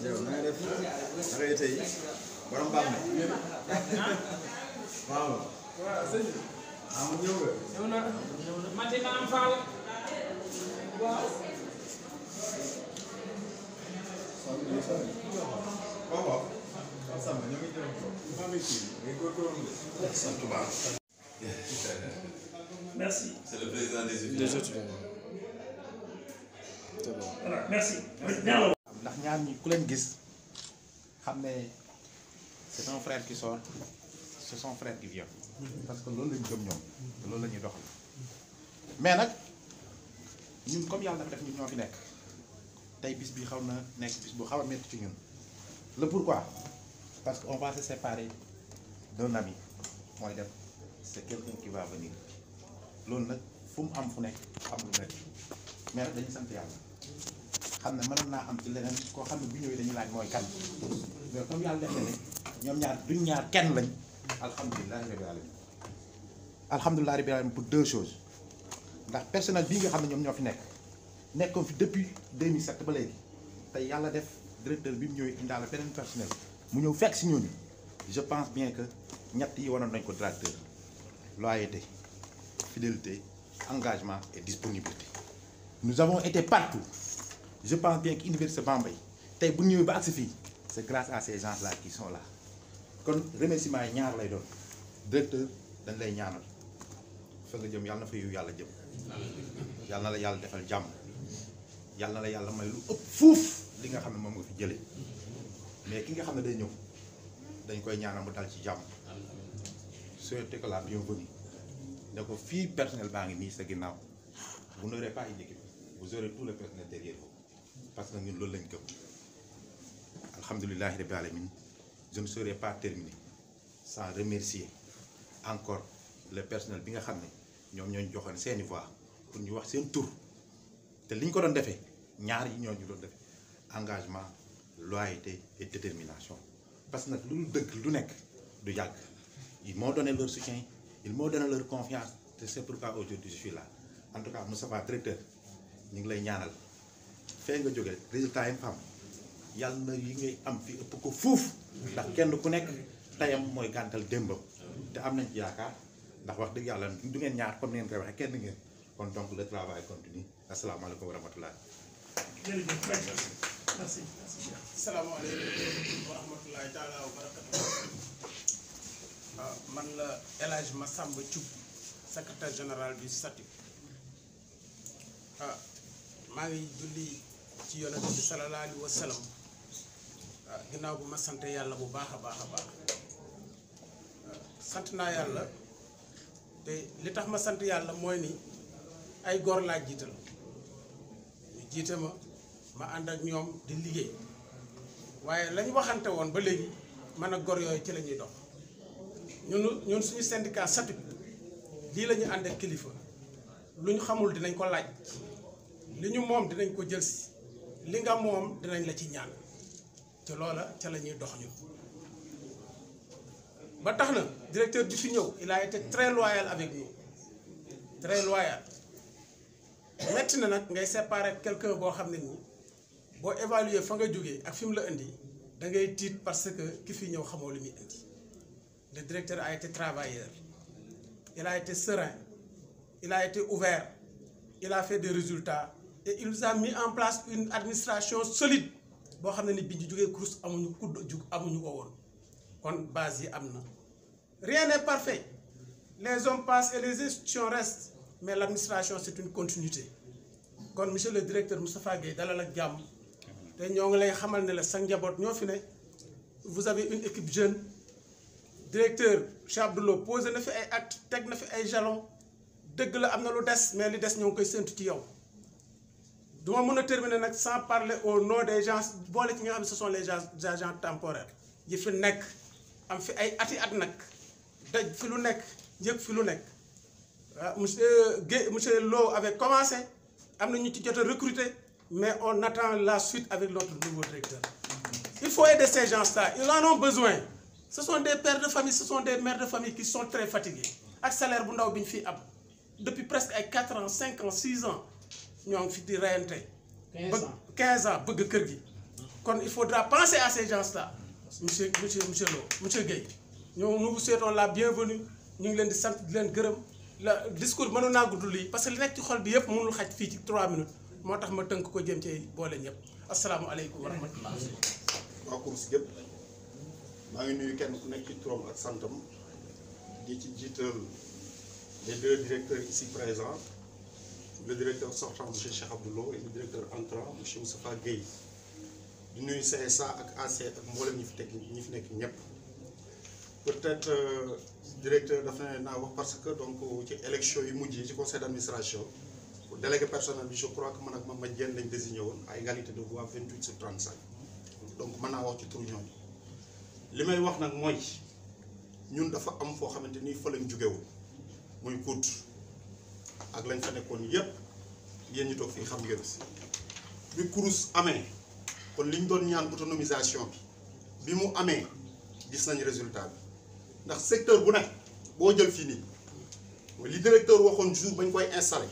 yow na nga def naka tey borom baax na waaw sëñ bi am ñëw nga ñëw na mati na am faal waaw waaw sama ñu ngi jëm ko famille ci ngay góorgóorlu de sant bu baax merci c'est le président des étudiants. voilà merci ndax ñaar ñi ku leen gis xam ne c'est un frère qui sort c'est son frère qui vient parce que loolu lañu gëm ñoom te loolu la ñuy doxal mais nag ñun comme yàlla def ñun ñoo fi nekk tey bis bi xaw na nekk bis bu xaw a métti ci ñun le pourquoi parce que on va se séparer d'un ami mooy def c'est quelqu'un qui va venir loolu nag fu mu am fu nekk am lu nekk mais nag dañuy sant yàlla xam ne mënoon naa am ci leneen koo xam ne bu ñëwee dañuy laaj mooy kan mais comme yàlla def na ne ñoom ñaar duñ ñaar kenn lañ alhamdulilah rabbil alamin alhamdulilah rabbil alamin pour deux choses ndax personnel bii nga xam ne ñoom ñoo fi nekkoon fi depuis 2007 ba léegi tey yàlla def directeur bi mu ñëwee indaale beneen personnel mu ñëw fekk si ñooñu je pense bien que ñett yi wanoon nañ ko directeur loyauté fidélité engagement et disponibilité nous avons été partout je pense bien que Université Bambey tey bu ñëwee ba agsi fii c'est grâce à ces gens là qui sont là kon remerciement yi ñaar lay doon directeur dañ lay ñaanal fa nga jëm yàlla na fa yow yàlla jëm yàlla na la yàlla defal jàmm yàlla na la yàlla may lu ëpp fuuf li nga xam ne moom nga fi jële mais ki nga xam ne day ñëw dañ koy ñaanal mu dal ci jàmm souhaité que la bienvenue ne ko fii personnel baa ngi nii sa ginnaaw vous n'aurez pas une équipe vous aurez tout le personnel derrière vous parce que ñun loolu lañ gëm alhamdulillahi rabbil alamin je ne saurais pas terminer sans remercier encore le personnel bi nga xam ne ñoom ñoo ñu joxoon seeni voix pour ñu wax seen tur te li ñu ko doon defee ñaar yi ñoo ñu doon defee engagement loyauté et détermination parce que nag lu dëgg lu nekk du yàgg ils m'ont donné leur soutien ils m'ont donné leur confiance te c'est pourquoi aujourd'hui je suis là en tout cas Moustapha directeur ñu ngi lay ñaanal fee nga jógee résultat yi nga xam yàlla na yi ngay am fi ëpp ko fuuf ndax kenn ku nekk tayam mooy gàntal démbam te am nañ ci yaakaar ndax wax dëgg yàlla du ngeen ñaar comme ni ngeen koy waxee kenn ngeen kon donc le travail continue asalaamaaleykum wa rahmatulah. jërëjëf merci. salaamaaleykum wa rahmatulahi taala wa barakatu. man la El Hadj Massamba Thioub secrétaire général du SATU. maa ngi julli ci yonent bi sallallahu alayhi wa sallam ginnaaw bu ma sant yàlla bu baax a baax a baax sant naa yàlla te li tax ma sant yàlla mooy ni ay góor laa jiital ñu jiite ma ànd ak ñoom di liggéey waaye lañ waxante woon ba léegi man ak góor yooyu ci la ñuy dox ñun suñu syndicat SATU lii la ñu ànd ak kilifa lu ñu xamul dinañ ko laaj li ñu moom dinañ ko jël si li nga moom dinañ la ci ñaan te loola ca la ñuy dox ñun ba tax na directeur bi fi ñëw il a été très loyal avec nous très loyal metti na nag ngay séparer quelqu'un boo xam ne nii boo évaluer fa nga jógee ak fi mu la indi da ngay tiit parce que ki fi ñëw xamoo li muy indi le directeur a été travailleur il a été serein il a été ouvert il a fait des résultats et il nous a mis en place une administration solide boo xam ne ni bi ñu jógee Crous amuñu kudd jug amuñu ko woon kon base yi am na rien n'est parfait les hommes passent et les institutions restent mais l'administration c'est une continuité kon monsieur le directeur Moustapha Gueye dalal ak jàmm te ñoo ngi lay xamal ne la sa njaboot ñoo fi ne vous avez une équipe jeune directeur Cheikh Abdoulo posé na fi ay actes teg na fi ay jalons dëgg la am na lu des mais li des ñoo ngi koy séntu ci yow duma mën a terminer nag sans parler au nom des gens boole ci nga xam ne ce sont les agents temporaires yi fi nekk am fi ay ati at nag daj fi lu nekk yëg fi lu nekk monsieur Lo avait commencé am na ñu ci jot a recruter mais on attend la suite avec notre nouveau directeur il faut aider ces gens-là ils en ont besoin ce sont des pères de famille ce sont des mères de famille qui sont très fatigués ak salaire bu ndaw bi ñu fiy am depuis presque ay 4 ans 5 ans 6 ans ñoo ngi fi di reyante 15 ans 15 ans bëgg kër gi kon il faudra penser à ces gens-là monsieur Lo monsieur Guèye nous vous souhaitons la bienvenue ñu ngi leen di sant di leen gërëm la discours mënoon naa gudd lii parce que li nekk ci xol bi yëpp mënul xaj fii ci 3 minutes moo tax ma tënk ko jëm ci boole ñëpp asalaamualeykum wa rahmatullah. waa course gépp maa ngi nuyu kenn ku nekk ci turam ak santam di ci jiital les 2 directeurs ici présents le directeur sortant monsieur Cheikh Abdou Lo et le directeur entrant monsieur Moustapha Guèye di nuyu CSA ak AC ak mboolem ñi fi nekk ñëpp peut-être directeur dafa ne naa wax parce que donc ci élection yu mujj yi ci conseil d'administration pour délégué personnel bi je crois que man ak ma jenn lañ désigné woon à égalité de voix 28/35 donc mën naa wax ci tur ñooñu li may wax nag mooy ñun dafa am foo xamante ni fa lañ jógewu muy kuut ak lañ fa nekkoon yépp yéen ñi toog fii xam ngeen bi kurus amee kon li ñu doon ñaan autonomisation bi mu amee gis nañ résultat bi ndax secteur bu nekk boo jël fii nii li directeur waxoon jour bañ koy installé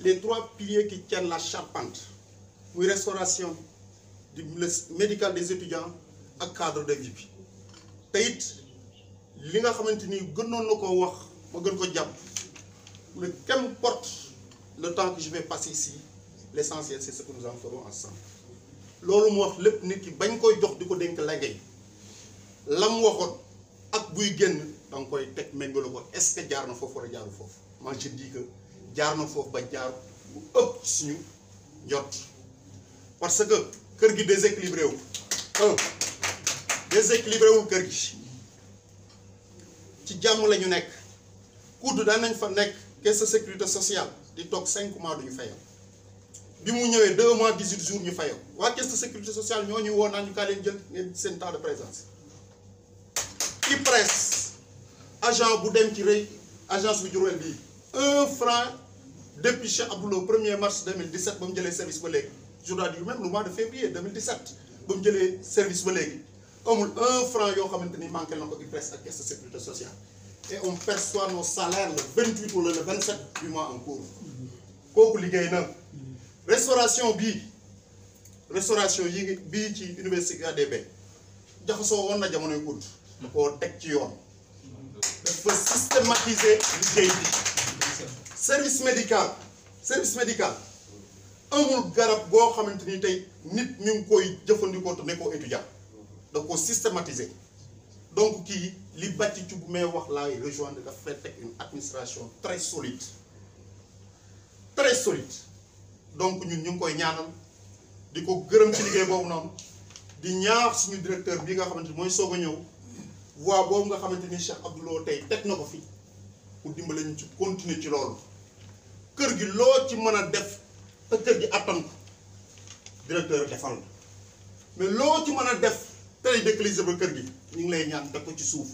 les 3 piliers qui tiennent la charpente muy restauration du médical des étudiants ak cadre de vie bi te it li nga xamante ni gënoon na koo wax ma gën ko jàpp mu ne qu'importe le temps que je vais passer ici l'essentiel c'est ce que nous en ferons ensemble loolu mu wax lépp nit ki bañ koy jox di ko dénk liggéey la mu waxoon ak buy génn da nga koy teg méngale ko est-ce que jaar na foofu wala jaaru foofu moi je dis que jaar na foofu ba jaar bu ëpp suñu njot parce que kër gi déséquilibré wu déséquilibré wul kër gi ci jàmm la ñu nekk kudd daan nañ fa nekk caisse de sécurité sociale di toog 5 mois duñu fayal bi mu ñëwee 2 mois 18 jours ñu fayal waa caisse de sécurité sociale ñoo ñu woo naa ñu kaa leen jël ngeen seen temps de présence IPRES agent bu dem ci rëy agence bu Diourbel bii 1 franc depuis Cheikh Abdou Lo 1er mars 2017 ba mu jëlee service ba léegi je dois dire même le mois de février 2017 ba mu jëlee service ba léegi amul 1 franc yoo xamante ni manqué na ko IPRES ak caisse de sécurité sociale et on perçoit nos salaires le 28 wala le 27 du mois en cours kooku liggéey na restauration bii bii ci université ADB jaxasoo woon na jamonoy kudd da koo teg ci yoon dafa systématiser liggéey bi service médical amul garab boo xamante ni tey nit ñu ngi koy jëfandikoo te nekkoo étudiant da ko systématiser donc kii li bàcc ci bu may wax laay rejoindre dafa teg une administration très solide donc ñun ñu ngi koy ñaanal di ko gërëm ci liggéey boobu noonu di ñaax suñu directeur bi nga xamante ni mooy soog a ñëw voie boobu nga xamante ni Cheikh Abdou Lo tey teg na ko fi pour dimbale ñu ci continuer ci loolu kër gi loo ci mën a def te kër gi attan ko directeur defal mais loo ci mën a def tey décliser ba kër gi ñu ngi lay ñaan teg ko ci suuf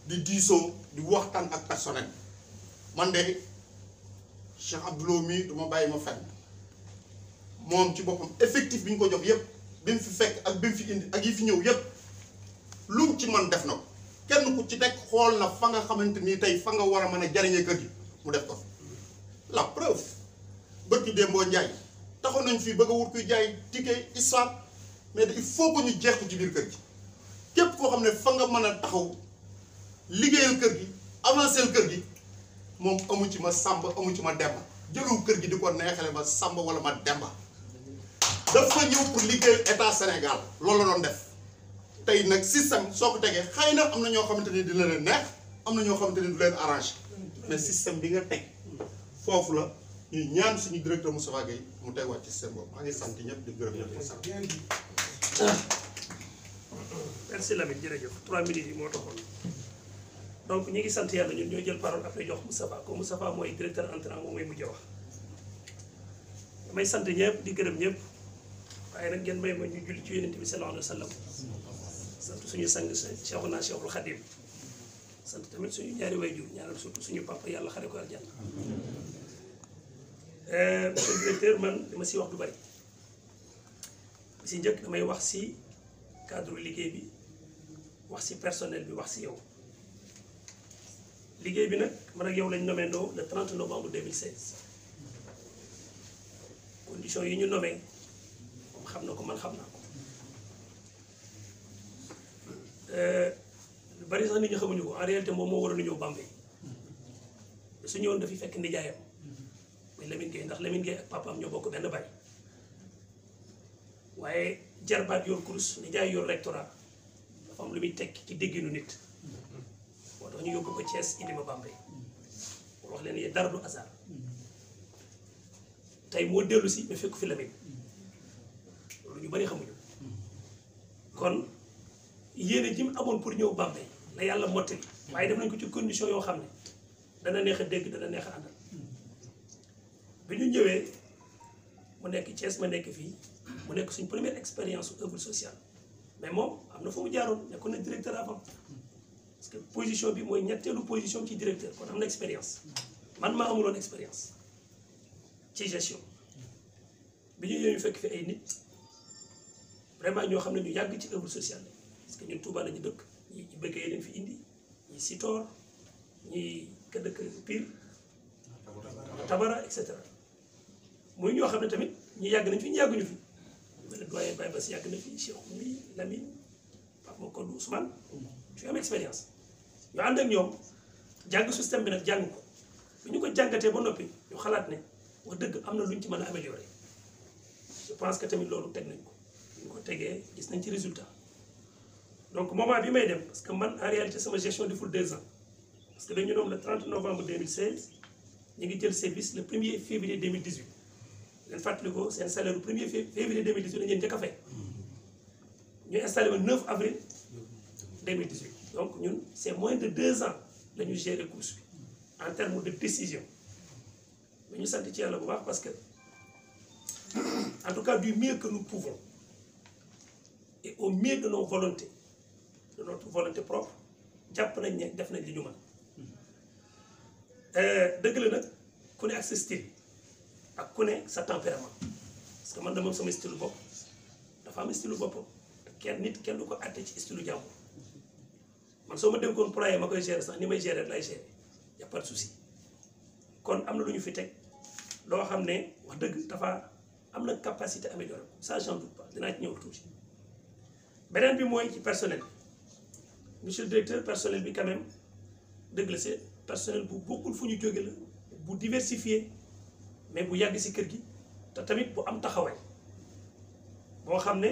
di diisoo di waxtaan ak personnel man de Cheikh Abdou Lo mii du ma bàyyi ma fenn moom ci boppam effectif bi ñu ko jox yépp bi mu fi fekk ak bi mu fi indi ak yi fi ñëw yépp lu mu ci man def na ko kenn ku ci nekk xool na fa nga xamante ni tey fa nga war a mën a jariñee kër gi mu def ko la preuve bërki Dembo Njaay taxaw nañ fii bëgg a wut kuy jaay ticket histoire mais il faut que ñu jeex ko ci biir kër gi képp koo xam ne fa nga mën a taxaw liggéeyal kër gi avancer kër gi moom amu ci ma sàmba amu ci ma demba jëlul kër gi di ko neexale ma sàmba wala ma demba dafa ñëw pour liggéeyal état Sénégal loolu la doon def tey nag système soo ko tegee xëy na am na ñoo xamante ni dina leen neex am na ñoo xamante ni du leen arrangé mais système bi nga teg foofu la ñuy ñaan suñu directeur Moustapha Guèye mu tegaat ci système boobu maa ngi sant ñëpp di gërëm ñëpp di sant. merci Lamine jërëjëf 3 minutes yi moo taxoon donc ñi ngi sant yàlla ñun ñoo jël parole après jox Moustapha ko Moustapha mooy directeur entrant moom mooy mujj wax damay sant ñëpp di gërëm ñëpp waaye nag ngeen may ma ñu julli ci yonent bi sallallahu alayhi wa sallam sant suñu sang Cheikhuna Cheikhul Khadim sant tamit suñu ñaari waajur ñaanal surtout suñu papa yàlla xare ko aljanna. Monsieur le directeur man dama si wax du bari si njëkk damay wax si cadre liggéey bi wax si personnel bi wax si yow liggéey bi nag man ak yow lañ nommé ndoo le 30 novembre 2016 conditions yi ñu nommé moom xam na ko man xam naa ko lu bari sax nit ñi xamuñu ko en réalité moom moo waroon a ñëw Bambey su ñëwoon dafay fekk nijaayam muy Lamine Gueye ndax Lamine Gueye ak papaam ñoo bokk benn baay waaye jarbaat yor kurus nijaay yor rectorat dafa am lu muy tekki ci dégginu nit moo tax ñu yóbbu ko Thiès indi ma Bambey pour wax leen ni dara du hasard tey moo dellu si ma fekk fi Lamine loolu ñu bari xamuñu kon yéene ji mu amoon pour ñëw Bambey la yàlla mottali waaye def nañ ko ci condition yoo xam ne dana neex a dégg dana neex a àndal bi ñu ñëwee mu nekk Thiès ma nekk fii mu nekk suñ première expérience su œuvre sociale mais moom am na fu mu jaaroon nekkoon na directeur avant parce que position bi mooy ñetteelu position ci directeur kon am na expérience man maa amuloon expérience ci gestion bi ñu ñëwee fekk fi ay nit vraiment ñoo xam ne ñu yàgg ci œuvre sociale parce que ñun Touba lañu dëkk ñi bëggee leen fi indi ñi Sitor ñi ka dëkk Pire Tabara et cetera muy ñoo xam ne tamit ñu yàgg nañ fi ñu yàgguñu fi mel ne doyen Baye Bass yàgg na fi Cheikh Oumy Lamine Pape Makodou Ousmane fi am expérience ñu ànd ak ñoom jàng système bi nag jàng ko bu ñu ko jàngatee ba noppi ñu xalaat ne wax dëgg am na lu ñu ci mën a améliorer je pense que tamit loolu teg nañ ko ñu ko tegee gis nañ ci résultat donc moment bi may dem parce que man en réalité sama gestion deful 2 ans parce que dañu noom le 30 novembre 2016 ñu ngi jël service le 1er février 2018 leen fàttali ko seen salaire le 1er février 2018 dañu leen njëkk a fay ñu installé le 9 avril 2018 donc ñun c'est moins de 2 ans la ñu gérer course bi en termes de décision mais ñu sant ci yàlla bu baax parce que en tout cas du mieux que nous pouvons et au mieux de nos volontés de notre volonté propre jàpp nañ ne def nañ li ñu mën dëgg la nag ku ne ak sa style ak ku ne sa tempérament parce que man dama sama style bopp dafa am style boppam kenn nit kenn du ko àtte ci style jàmbur man soo ma dénkoon projet ma koy gérer sax ni may gérer lay gérer y a pas de souci kon am na lu ñu fi teg loo xam ne wax dëgg dafa am na capacité améliorée ça j'en doute pas dinaa ci ñëw tuuti beneen bi mooy ci personnel monsieur le directeur personnel bi quand même dëgg la c'est personnel bu bokkul fu ñu jóge la bu diversifié mais bu yàgg ci kër gi te tamit bu am taxawaay boo xam ne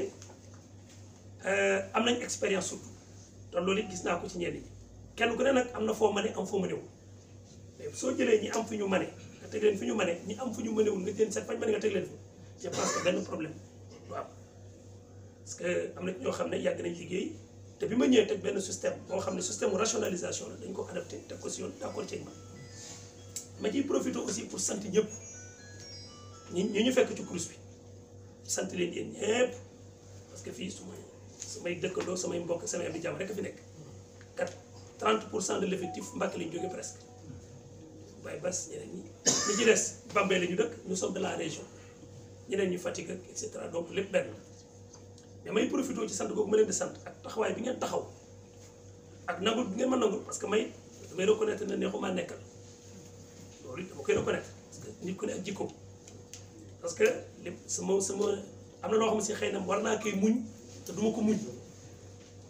am nañ expérience surtout te loolu it gis naa ko ci ñenn ñi kenn ku ne nag am na foo mane am foo mënewul mais soo jëlee ñi am fu ñu mane nga teg leen fi ñu mane ñi am fu ñu mënewul nga jël seen fañ mane nga teg leen fa je pense que benn problème du am parce que am na ñoo xam ne yàgg nañ liggéey te bi ma ñëwee teg benn système boo xam ne système rationalisation la dañ ko adapté teg ko si yoon d'accord ceeg ma ciy profité aussi pour sant ñëpp ñi ñu fekk ci course bi sant leen yéen ñëpp parce que fii samay dëkkandoo samay mbokk samay ami jàmm rek a fi nekk kat 30% de l'effectif Mbacké lañu jóge presque Baye Bass ñeneen ñi ci des Bambey la ñu dëkk nous sommes de la région ñeneen ñu Fatick ak et cetera donc lépp benn mais may profité ci sant googu ma leen di sant ak taxawaay bi ngeen taxaw ak nangul bi ngeen ma nangul parce que may damay reconnaître ne neexuma nekkal loolu dama koy reconnaître parce que nit ku ne ak jikko parce que lépp sama am na loo xam ne si xëy na war naa koy muñ te duma ko muñ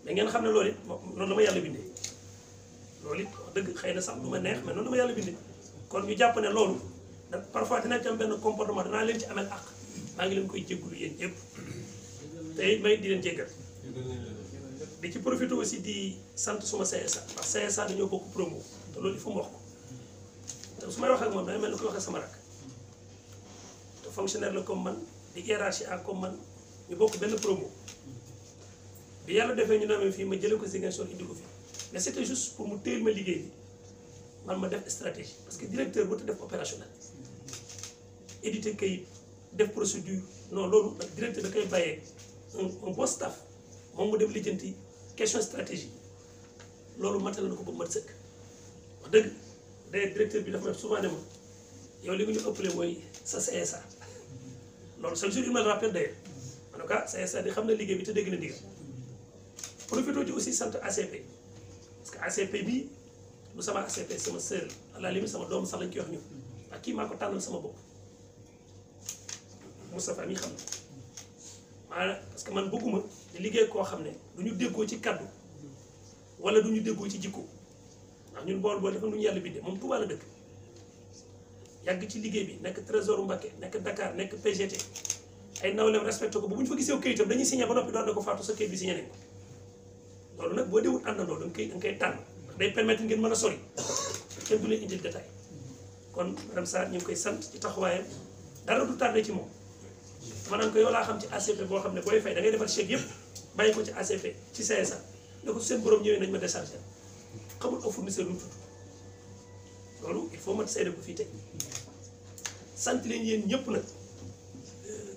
mais ngeen xam ne loolu it noonu la ma yàlla bindee loolu it wax dëgg xëy na sax du ma neex mais noonu la ma yàlla bindee kon ñu jàpp ne loolu da parfois dina ci am benn comportement danaa leen ci amel ak maa ngi leen koy jéggulu yéen ñëpp te it may di leen jéggal di ci profité aussi di sant suma CSA parce que CSA dañoo bokk promo te loolu il faut mu wax ko te su may wax ak moom damay mel ni koy waxee sama rak te fonctionnaire la comme man di hiérarchie ak comme man ñu bokk benn promo bi yàlla defee ñu namee fii ma jëlee ko Ziguinchor indi ko fii mais c'était juste pour mu téel ma liggéey bi man ma def stratégie parce que directeur bu te def opérationnel éditer kayit def procédure non loolu nag directeur da koy bàyyee un bon staff moom mu dem lijjanti question stratégie loolu matal na ko ba mat sëkk wax dëgg day directeur bi dafa souvent ne ma yow li nga ñu ëppale mooy sa CSA loolu chaque jour il me le rappelle d'ailleurs en tout cas CSA di xam na liggéey bi te dégg na ndigal profité ci aussi sant ACP parce que ACP bi lu sama ACP sama sœur à la limite sama doom sax lañ koy wax ñu ak kii maa ko tànnal sama bopp Moustapha mi xam na maanaam parce que man bëgguma di liggéey koo xam ne du ñu déggoo ci kaddu wala du ñu déggoo ci jikko ndax ñun bool bool dafa nu ñu yàlla bindee moom Touba la dëkk yàgg ci liggéey bi nekk trésor Mbacké nekk Dakar nekk PGT ay nawleem respecté ko ba bu ñu fa gisee kayitam dañuy signé ba noppi doon na ko faatu sa kayit bi signé nañ ko loolu nag boo déwut àndandoo da nga koy tànn ndax day permettre ngeen mën a sori kenn du leen indil détail kon madame Sarr ñu ngi koy sant ci taxawaayam dara du tardé ci moom ma naan ko yow laa xam ci ACP boo xam ne booy fay da ngay defar chèque yëpp bàyyi ko ci ACP ci CSA ne ko seen borom ñëwee nañ ma décharger xamul au fournisseur lu mu tudd loolu il faut ma seede ko fii tey sant leen yéen ñëpp nag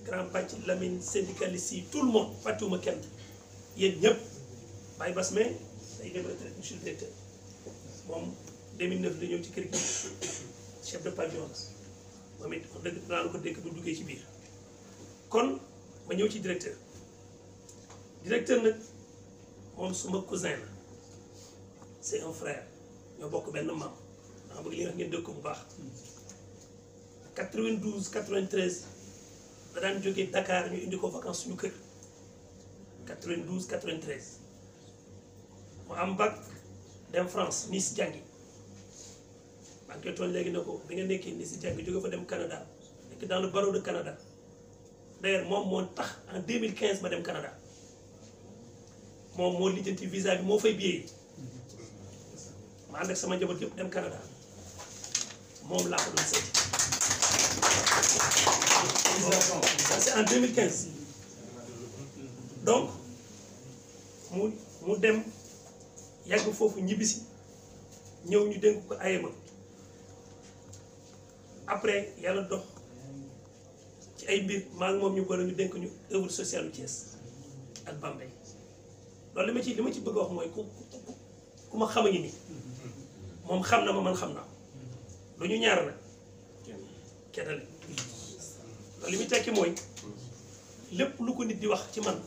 grand pàcc Lamine syndicaliste yi tout le monde fàttewuma kenn yéen ñëpp Baye Basme day dem retraite monsieur le directeur moom 2009 la ñëw ci kër gi chef de pavillon moom it wax dëgg naa la ko dégg bu duggee ci biir kon ma ñëw ci directeur nag moom suma cousin la c'est un frère ñoo bokk benn maam dama bëgg li nga xam ngeen dëkk ko bu baax 92 93 da daan jógee Dakar ñu indi ko vacances suñu kër 92 93 mu am bac dem France Nice jàngi maa ngi koy tooñ léegi ne ko bi nga nekkee Nice jàngi jóge fa dem Canada nekk dans le barreau de Canada d'ailleurs moom moo tax en 2015 ma dem Canada moom moo lijjanti visa bi moo fay billet ma ànd ak sama njaboot yëpp dem Canada moom laa ko doon seeti ça c'est en 2015 donc mu dem yàgg foofu ñibbisi ñëw ñu dénk ko ayema après yàlla dox ci ay mbir maa ngi moom ñu boole ñu dénk ñu œuvre sociale u Thiès ak Bambey loolu li ma ci bëgg a wax mooy ku ma xam a ngi nii moom xam na ma man xam naa lu ñu ñaar nag kenn la loolu li muy tekki mooy lépp lu ko nit di wax ci man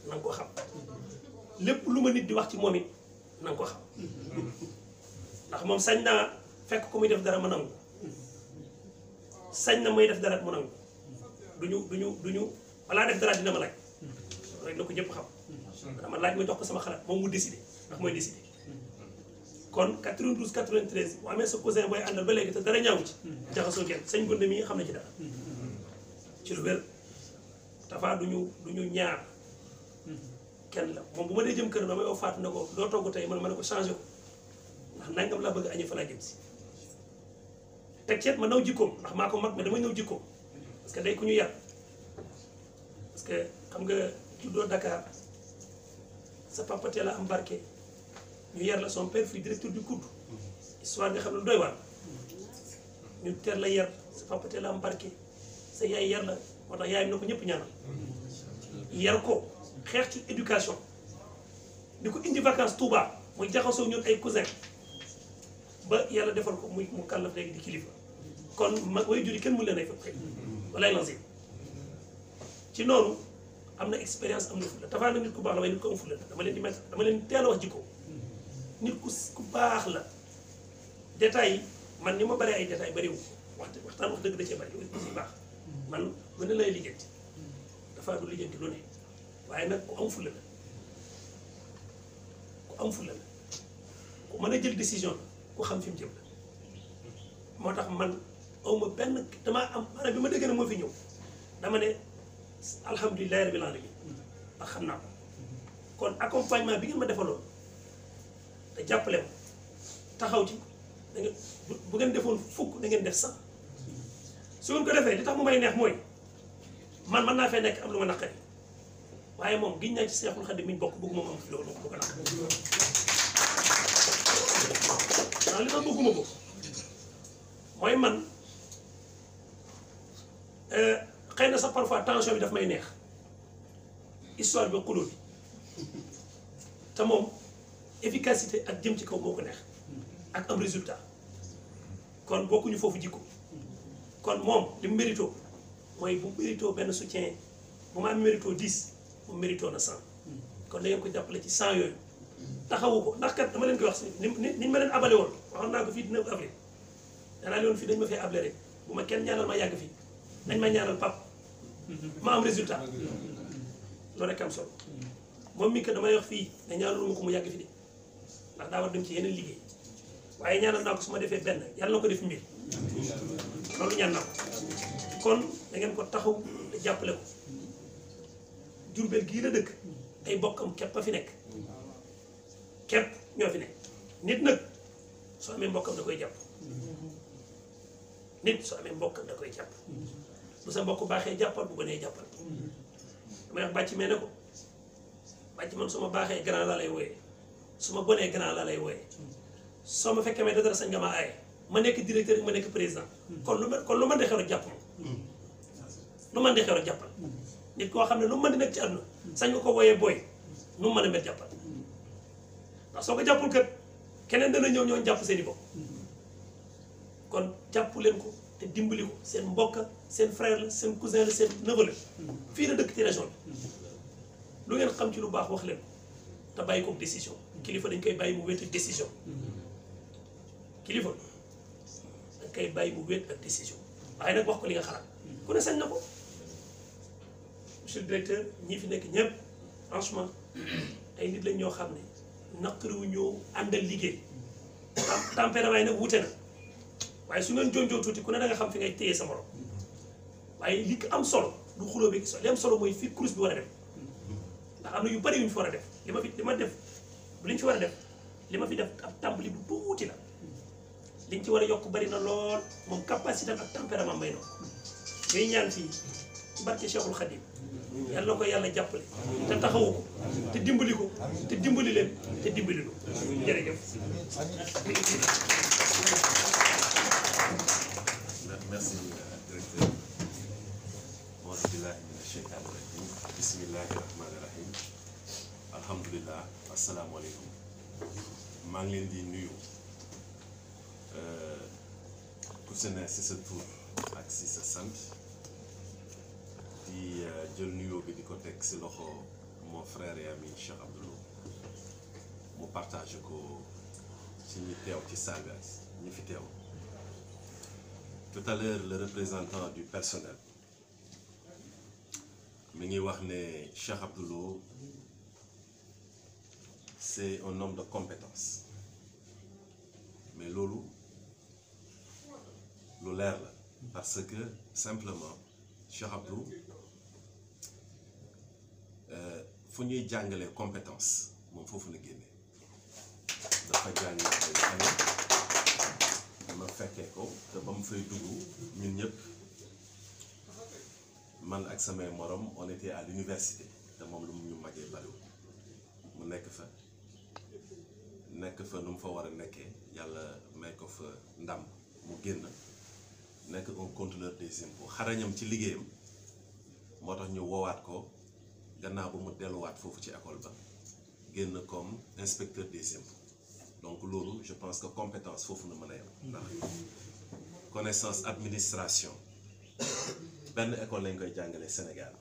na nga ko xam lépp lu ma nit di wax ci moom it na nga ko xam ndax moom sañ naa fekk ko muy def dara ma nangu sañ na muy def dara mu nangu duñu balaa def dara dina ma laaj rek na ko ñëpp xam dama laaj ma jox ko sama xalaat moom mu décidé ndax mooy décidé kon 92 93 bu amee sa cousin booy àndal ba léegi te dara ñaaw ci jaxasoo kenn sañ gonde mi xam na ci dara ci lu wér dafa duñu ñaar kenn la moom bu ma dee jëm kër damay oo faatu ne ko doo togg tey man ma ne ko changé ko ndax nangam laa bëgg añi fa laa jëm si teg ceet ma naw jikkoom ndax maa ko mag mais damay naw jikkoom parce que day ku ñu yar parce que xam nga juddoo Dakar sa papa teel a am barke ñu yar la son père fii directeur du COUD histoire nga xam ne lu doy waar ñu teel la yar sa papa teel a am barke sa yaay yar la moo tax yaayam na ko ñëpp ñaanal yar ko xeex ci éducation di ko indi vacances Touba muy jaxasoo ñun ay cousin ba yàlla defal ko muy mu kàllaf léegi di kilifa kon mag way juri kenn mu leen ay fa xëy walaay lancé ci noonu am na expérience am na fulla dafaa na nit ku baax la waaye nit ku am fulla dama leen di mettre dama leen teel a wax jikko nit ku baax la détails yi man ni ma bëree ay détails bëriwu waxtaan wax dëgg da cee bëri aussi baax man mën na lay lijjanti dafa du lijjanti lu ne waaye nag ku am fulla la ku am fulla la ku mën a jël décision ku xam fi mu jëm la moo tax man awma benn damaa am maanaam bi ma dëgg na moo fi ñëw dama ne alhamdulilahi rabbil alamin ndax xam naa ko kon accompagnement bi ngeen ma defaloon te jàppale ma taxaw ci da ngeen bu ngeen defoon fukk da ngeen def 100 su ngeen ko defee li tax mu may neex mooy man mën naa fee nekk am lu ma naqari waaye moom giñ naa ci Seexul Xadiim mi ñu bokk bëgguma am fi loolu bu ko naq waaw li ma bëgguma ko mooy man xëy na sax parfois tension bi daf may neex histoire bi xuloo bi te moom efficacité ak jëm ci kaw moo ko neex ak am résultat kon bokkuñu foofu jikko kon moom li mu mérito mooy bu mérito benn soutien bu ma am mérito 10 bu mérito na 100 kon da ngeen ko jàppale ci 100 yooyu taxawu ko ndax kat dama leen koy wax si ni ma leen abale woon waxoon naa ko fii 9 avril danaa leen fii dañ ma fay able rek bu ma kenn ñaanal ma yàgg fii nañ ma ñaanal pap ma am résultat loolu rek am solo moom mi kat damay wax fii ne ñaanal ma ko mu yàgg fi de ndax daa war dem ci yeneen liggéey waaye ñaanal naa ko su ma defee benn yàlla na ko def mbir loolu ñaan naa ko kon da ngeen ko taxaw te jàppale ko Jurbel gii la dëkk ay bokkam képp a fi nekk képp ñoo fi nekk nit nag soo amee mbokkam da koy jàpp nit soo amee mbokkam da koy jàpp bu sa mbokk baaxee jàppal bu bonee jàppal damay wax bàcc mee ne ko bàcc man su ma baaxee grand laa lay wooyee su ma bonee grand laa lay wooyee soo ma fekkee may dara sañ nga ma aaye ma nekk directeur ma nekk président kon lu mën di xew rek jàpp ma lu mën di xew rek jàppal nit koo xam ne lu mën di nekk ci àdduna sañ nga ko wooyee booy nu mu mën a mel jàppal ndax soo ko jàppul kat keneen dana ñëw ñoo jàpp seen i bopp kon jàpp leen ko te dimbali ko seen mbokk seen frère la seen cousin la seen neveu la fii la dëkk ci région bi lu ngeen xam ci lu baax wax leen ko te bàyyi ko décision kilifa dañ koy bàyyi mu wéet ak décision kilifa dañ koy bàyyi mu wéet ak décision waaye nag wax ko li nga xalaat ku ne sañ na ko monsieur le directeur ñi fi nekk ñëpp franchement ay nit lañ ñoo xam ne naqariwu ñoo àndal liggéey tempérament yi nag wute na waaye su ngeen jonjoo tuuti ku ne da nga xam fi ngay téye sa morom waaye li ko am solo du xuloo bi li am solo mooy fi course bi war a dem ndax am na yu bari yu ñu fi war a def li ma def li ñu fi war a def li ma fi def ab tàmbali bu tuuti la liñ ci war a yokk bari na lool moom capacité ak tempérament may noonu ñuy ñaan fii ci barke Cheikhul Khadim yàlla na ko yàlla jàppale te taxawu ko te dimbali ko te dimbali leen te dimbali lu jërëjëf. Merci directeur. Auzu billahi mina sheytaani rajim. Bismillahi rahmani rahim. Alhamdulillah. Asalaamaaleykum. maa ngi leen di nuyu ku si ne si sa tur ak si sa sant di jël nuyoo bi di ko teg si loxo mon frère et ami Cheikh Abdou Lo mu partagé ko ci ñi teew ci salle bi ak ñi fi teew. Tout à l'heure le représentant du personnel mi ngi wax ne Cheikh Abdou Lo c'est un homme de compétence mais loolu lu leer la parce que simplement Cheikh Abdou fu ñuy jàngalee compétence moom foofu la génne dafa jàng ay année ma fekkee ko te ba mu fay dugg ñun ñëpp man ak samay morom on était à l'université te moom lu mu ñu magee bariwul mu nekk fa nu mu fa war a nekkee yàlla may ko fa ndam mu génn nekk un contrôleur des impôts xarañam ci liggéeyam moo tax ñu woowaat ko gannaaw ba mu delluwaat foofu ci école ba génn comme inspecteur des impôts donc loolu je pense que compétence foofu na mën a yem ndax connaissance administration benn école lañ koy jàngale Sénégal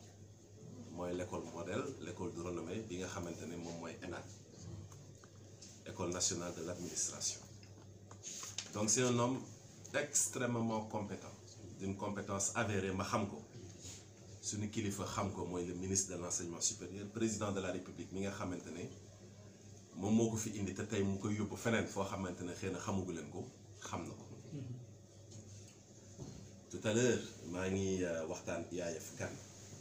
mooy l'école modèle l'école de renommée bi nga xamante ne moom mooy ENAD école nationale de l'administration donc c'est un homme extrêmement compétent d'une compétence avérée ma xam ko suñu kilifa xam ko mooy le ministre de l'enseignement supérieur président de la république mi nga xamante ne moom moo ko fi indi te tey mu koy yóbbu feneen foo xamante ne xëy na xamugu leen ko xam na ko tout à l'heure maa ngi waxtaan Yaayef Kane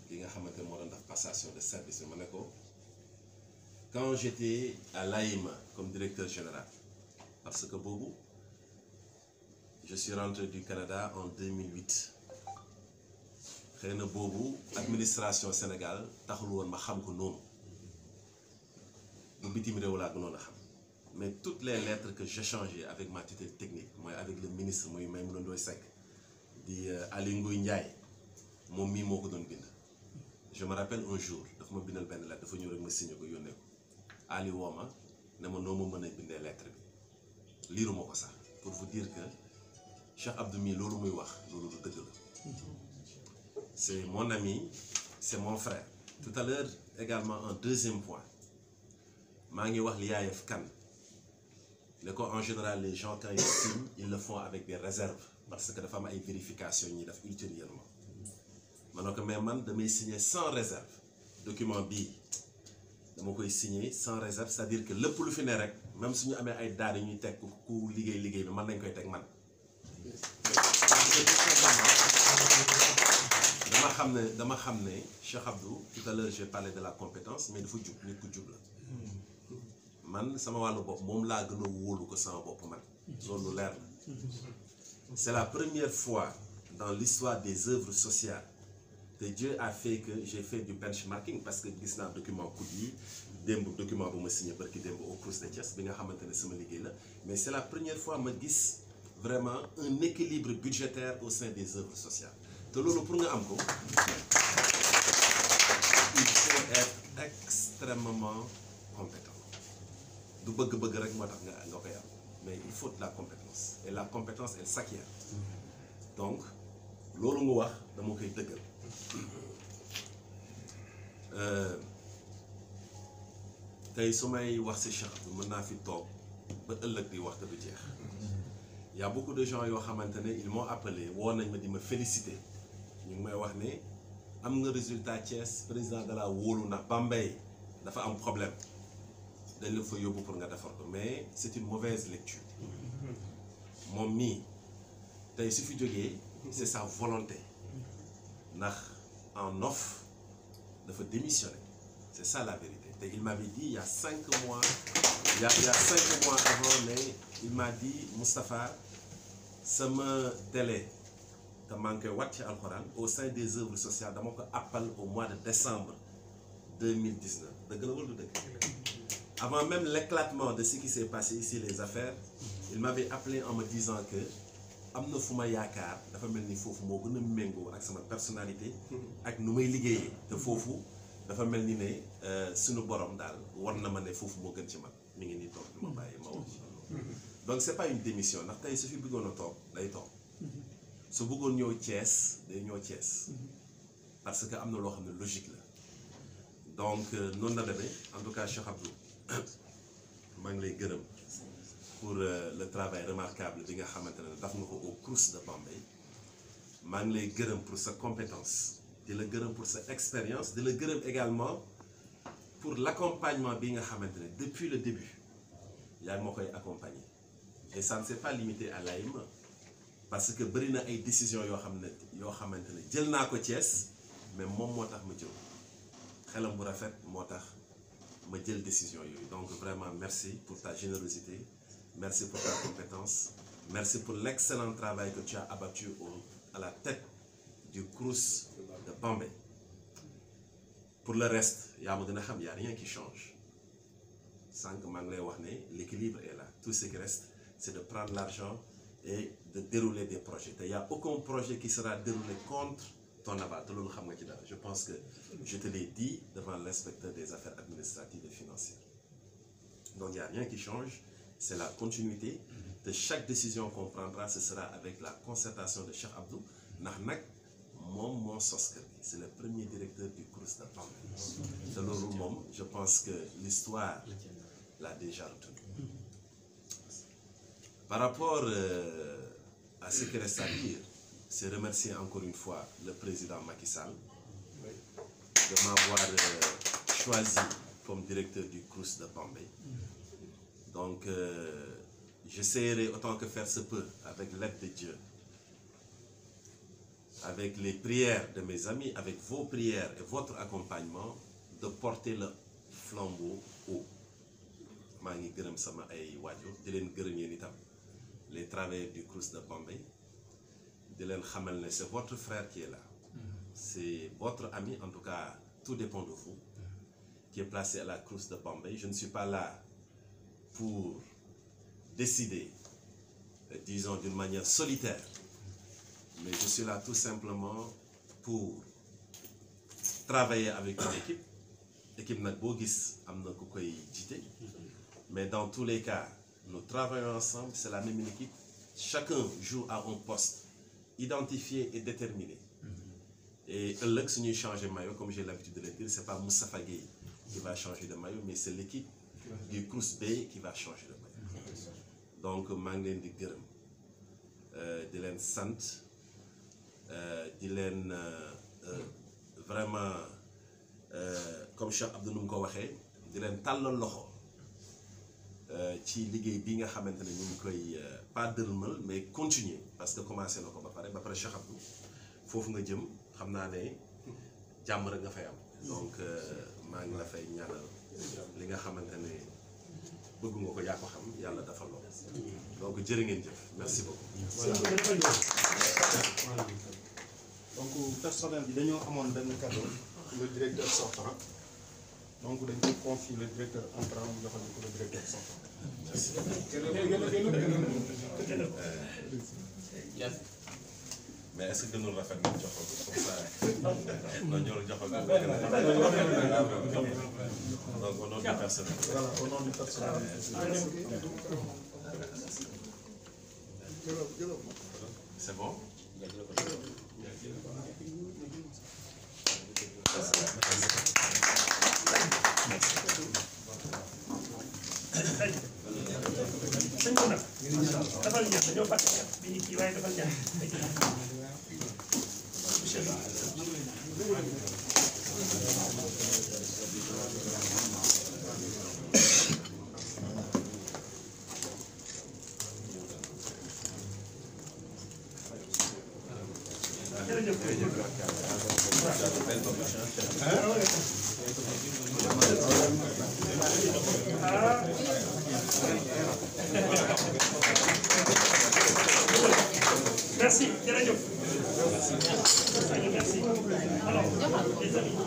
ki nga xamante ne moo doon def passation de service ma ne ko quand j'étais à l'AIMA comme directeur général parce que boobu je suis rentré du Canada en 2008 xëy na boobu administration Sénégal taxul woon ma xam ko noonu bu bitim réew laa gënoon a xam mais toutes les lettres que j'échangeais avec ma tutelle technique mooy avec le ministre mooy Maïmouna Ndoye Seck di Aly Ngouille Ndiaye moom mii moo ko doon bind. je me rappelle un jour dafa ma bindal benn lettre dafa ñëw rek ma signé ko yónnee ko Ali woo ma ne ma noo ma mën a bindee lettre bi liiruma ko sax pour vous dire que Cheikh Abdou mii loolu muy wax loolu du dëgg la c'est mon ami c'est mon frère. Tout à l'heure également un deuxième point maa ngi wax li yaayef kan ne ko en général les gens quand ils signent ils le font avec des réserves parce que dafa am ay vérifications ñuy def ultérieurement ma ne ko mais man damay signer sans réserve document bii dama koy signer sans réserve c'est-à-dire que lépp lu fi ne rek même suñu amee ay daal yi ñuy teg ku liggéey bi man nañ koy teg man dama xam ne Cheikh Abdou tout à l'heure j'ai parlé de la compétence mais dafa jub nit ku jub la man sama wàllu bopp moom laa gën a wóolu ko sama bopp man loolu lu leer la c'est la première fois dans l'histoire des œuvres sociales que Dieu a fait que j'ai fait du benchmarking parce que gis naa document COUD yi démb document bu ma signé barki démb au Crous de Thiès bi nga xamante ne sama liggéey la mais c'est la première fois ma gis vraiment un équilibre budgétaire au sein des œuvres sociales te loolu pour nga am ko il faut être extrêmement compétent du bëgg-bëgg rek moo tax nga koy am mais il faut de la compétence et la compétence elle s'acquiert donc loolu nga wax dama koy dëggal tey su may wax ci Cheikh Abdou mën naa fi toog ba ëllëg di wax te du jeex y a beaucoup de gens yoo xamante ne ils m'ont appelé woo nañ ma di ma féliciter ñu ngi may wax ne am nga résultat Thiès président de la wóolu na Bambey dafa am problème dañ la fa yóbbu pour nga defar ko mais c'est une mauvaise lecture moom mii tey su fi jógee c'est sa volonté ndax en off dafa démissionner c'est ça la vérité te il m'avait dit il y a 5 mois il y a 5 mois avant mais il m'a dit Moustapha sama télé te maa ngi koy wat ci alxuraan au sein des œuvres sociales dama ko appal au mois de décembre 2019 dëgg la wala du dëgg avant même l'éclatement de ce qui s'est passé ici les affaires il m'avait appelé en me disant que am na fu ma yaakaar dafa mel ni foofu moo gën a méngoo ak sama personnalité ak nu may liggéeyee te foofu dafa mel ni ne suñu borom daal war na ma ne foofu moo gën ci man mi ngi nii toog di ma bàyyi ma wax donc c'est pas une démission ndax tey su fi bëggoon a toog day toog su bëggoon ñëw Thiès day ñëw Thiès parce que am na loo xam ne logique la donc noonu la demee en tout cas Cheikh Abdou maa ngi lay gërëm pour le travail remarquable bi nga xamante ne daf nga ko au Crous de Bambey maa ngi lay gërëm pour sa compétence di la gërëm pour sa expérience di la gërëm également pour l'accompagnement bi nga xamante ne depuis le début yaa ngi ma koy accompagner et ça ne s'est pas limité à l'AIME parce que bëri na ay décisions yoo xamante ne jël naa ko Thiès mais moom moo tax ma jël xelam bu rafet moo tax ma jël décision yooyu donc vraiment merci pour ta générosité merci pour ta compétence merci pour l'excellent travail que tu as abattu à la tête du Crous de Bambey pour le reste yaa ma gën a xam y a rien qui change sànq maa ngi lay wax ne l'équilibre est là tout ce qui reste c'est de prendre l'argent et de dérouler des projets te y a aucun projet qui sera déroulé contre ton aval te loolu xam nga ci dara je pense que je te l'ai dit devant l'inspecteur des affaires administratives et financières donc y a rien qui change c'est la continuité de chaque décision qu'on prendra ce sera avec la concertation de Cheikh Abdou ndax nag moom moo sos kër gi c'est le premier directeur du Crous de Bambey te loolu moom je pense que l'histoire l'a déjà retenu par rapport à ce qui reste à dire c'est remercier encore une fois le président Macky Sall de m'avoir choisi comme directeur du Crous de Bambey donc j'essaierai autant que faire se peut avec l'aide de Dieu avec les prières de mes amis avec vos prières et votre accompagnement de porter le flambeau haut maa ngi gërëm sama ay waajur di leen gërëm yéen itam les travailleurs du Crous de Bambey di leen xamal ne c'est votre frère qui est là c'est votre ami en tout cas tout dépend de vous qui est placé à la Crous de Bambey je ne suis pas là pour décider disons d'une manière solitaire mais je suis là tout simplement pour travailler avec une équipe nag boo gis am na ku koy jiite mais dans tous les cas nous travaillons ensemble c'est la même équipe chacun joue à un poste identifié et déterminé et ëllëg suñuy changer maillot comme j'ai l'habitude de le dire c'est pas Moustapha Gueye qui va changer de maillot mais c'est l'équipe du Crous Bay qui va changer le pays. Donc maa ngi leen di gërëm di leen sant di leen vraiment comme Cheikh Abdou nu mu ko waxee di leen tàllal loxo ci liggéey bi nga xamante ne ñu ngi koy pas dërmal mais continuer parce que commencé na ko ba pare Cheikh Abdou foofu nga jëm xam naa ne jàmm rek nga fay am donc maa ngi la fay ñaanal li nga xamante ne bëgg nga ko yaa ko xam yàlla dafa lool donc jërë ngeen jëf merci beaucoup. donc personnel bi dañoo amoon benn cadeau le directeur sortant donc dañ ko confier le directeur entrant mu joxal ko le directeur sortant. mais est-ce que gënul rafet nga joxal ko comme ça non ñoo joxal ko donc au nom du personnel. Voilà, au nom du personnel. C'est bon? sëñ bi nag dafal ñaan dañoo fàtte ñaan bi ñu kii waaye dafal ñaan merci jërëjëf merci alors les amis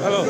Alors.